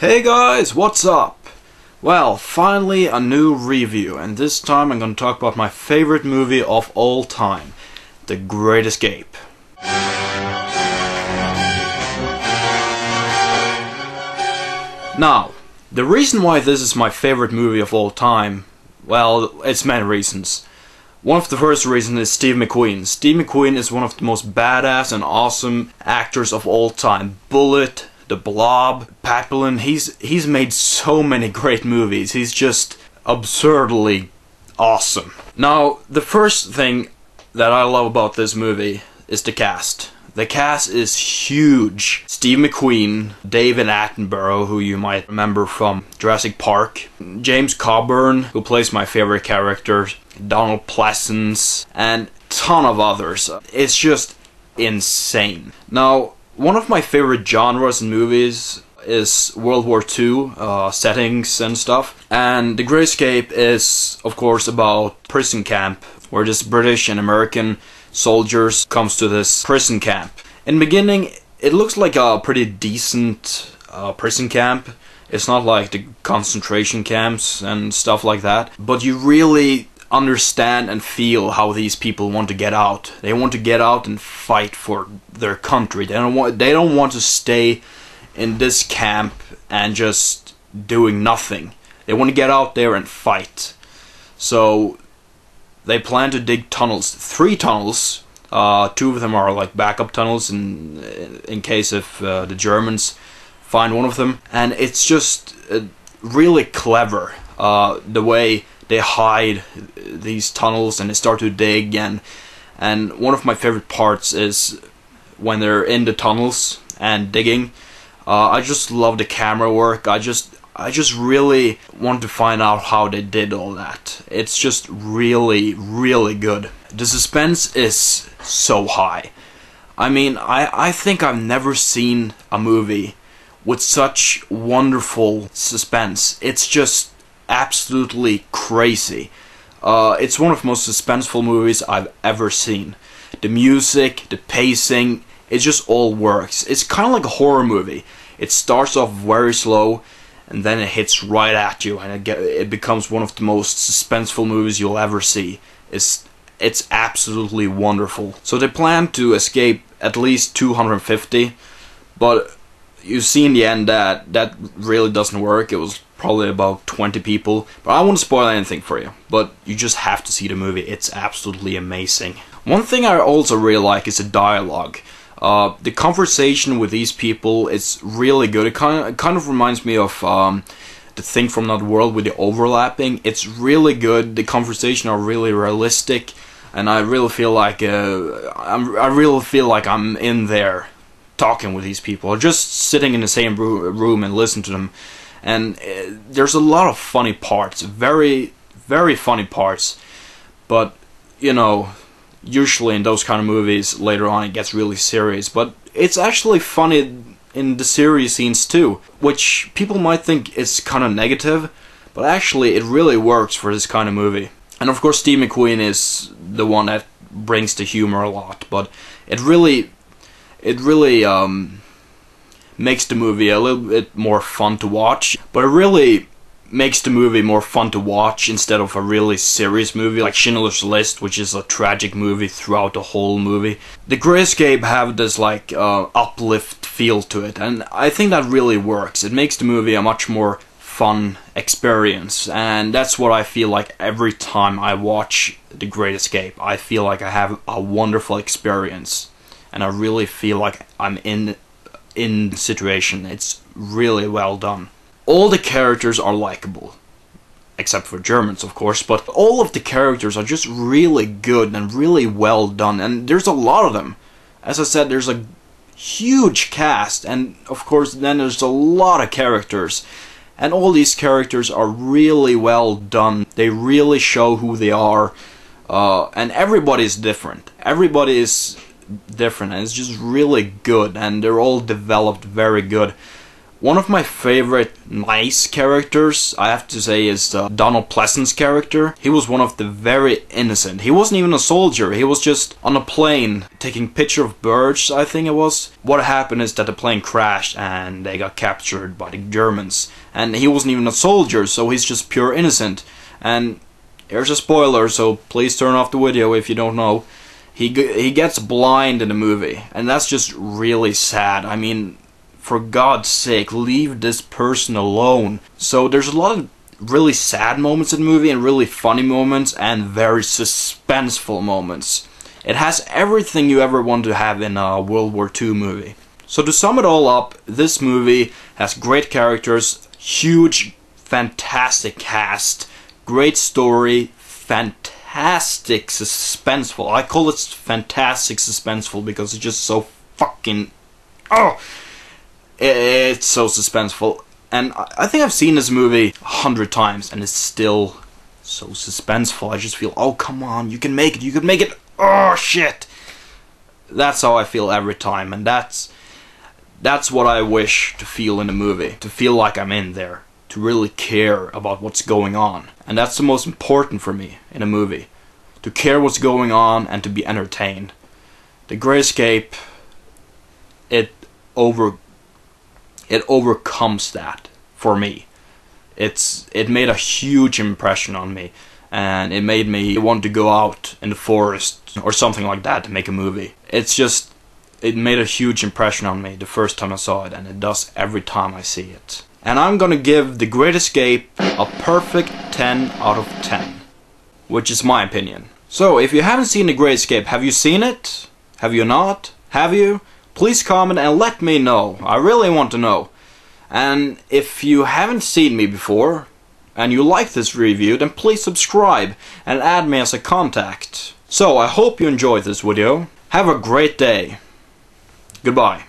Hey guys, what's up? Well, finally a new review, and this time I'm going to talk about my favorite movie of all time, The Great Escape. Now, the reason why this is my favorite movie of all time, well, it's many reasons. One of the first reasons is Steve McQueen. Steve McQueen is one of the most badass and awesome actors of all time. Bullitt, The Blob, Papillon, he's made so many great movies. He's just absurdly awesome. Now, the first thing that I love about this movie is the cast. The cast is huge. Steve McQueen, David Attenborough, who you might remember from Jurassic Park, James Coburn, who plays my favorite character, Donald Pleasence, and a ton of others. It's just insane. Now, one of my favorite genres in movies is World War II settings and stuff. And The Great Escape is, of course, about prison camp, where this British and American soldiers comes to this prison camp. In the beginning, it looks like a pretty decent prison camp. It's not like the concentration camps and stuff like that. But you really understand and feel how these people want to get out. They want to get out and fight for their country. They don't want to stay in this camp and just doing nothing. They want to get out there and fight. So they plan to dig tunnels, 3 tunnels. 2 of them are like backup tunnels in case if the Germans find one of them. And it's just really clever the way they hide these tunnels and they start to dig, and one of my favorite parts is when they're in the tunnels and digging. I just love the camera work. I just really want to find out how they did all that. It's just really, really good. The suspense is so high. I mean, I think I've never seen a movie with such wonderful suspense. It's just absolutely crazy. It's one of the most suspenseful movies I've ever seen. The music, the pacing, it just all works. It's kind of like a horror movie. It starts off very slow and then it hits right at you, and it becomes one of the most suspenseful movies you'll ever see. It's absolutely wonderful. So they plan to escape at least 250, but you see in the end that really doesn't work. It was probably about 20 people. But I won't spoil anything for you, but you just have to see the movie. It's absolutely amazing. One thing I also really like is the dialogue. The conversation with these people is really good. It kind of reminds me of The Thing from Another World with the overlapping. It's really good. The conversation are really realistic, and I really feel like I'm in there talking with these people, or just sitting in the same room and listen to them. And there's a lot of funny parts, very, very funny parts. But you know, usually in those kind of movies, later on it gets really serious. But it's actually funny in the serious scenes too, which people might think is kind of negative, but actually it really works for this kind of movie. And of course Steve McQueen is the one that brings the humor a lot, but it really makes the movie a little bit more fun to watch. But it really makes the movie more fun to watch instead of a really serious movie like Schindler's List, which is a tragic movie throughout the whole movie. The Great Escape have this like uplift feel to it, and I think that really works. It makes the movie a much more fun experience, and that's what I feel like every time I watch The Great Escape. I feel like I have a wonderful experience, and I really feel like I'm in the situation. It's really well done. All the characters are likable, except for Germans, of course, but all of the characters are just really good and really well done, and there's a lot of them. As I said, there's a huge cast, and of course then there's a lot of characters, and all these characters are really well done. They really show who they are, and everybody is different. Everybody is different, and it's just really good, and they're all developed very good. One of my favorite nice characters, I have to say, is Donald Pleasence's character. He was one of the very innocent. He wasn't even a soldier. He was just on a plane taking picture of birds, I think it was. What happened is that the plane crashed and they got captured by the Germans. And he wasn't even a soldier, so he's just pure innocent. And here's a spoiler, so please turn off the video if you don't know. He gets blind in the movie, and that's just really sad. I mean, for God's sake, leave this person alone. So there's a lot of really sad moments in the movie, and really funny moments, and very suspenseful moments. It has everything you ever want to have in a World War II movie. So to sum it all up, this movie has great characters, huge, fantastic cast, great story, fantastic suspenseful. I call it fantastic suspenseful because it's just so fucking... Oh! It's so suspenseful. And I think I've seen this movie 100 times and it's still so suspenseful. I just feel, oh come on, you can make it, you can make it. Oh shit! That's how I feel every time, and that's what I wish to feel in a movie. To feel like I'm in there. To really care about what's going on. And that's the most important for me in a movie. To care what's going on and to be entertained. The Great Escape, it overcomes that for me. It made a huge impression on me, and it made me want to go out in the forest or something like that to make a movie. It made a huge impression on me the first time I saw it, and it does every time I see it. And I'm gonna give The Great Escape a perfect 10 out of 10, which is my opinion. So if you haven't seen The Great Escape, have you seen it? Have you not? Have you? Please comment and let me know. I really want to know. And if you haven't seen me before, and you like this review, then please subscribe and add me as a contact. So I hope you enjoyed this video. Have a great day. Goodbye.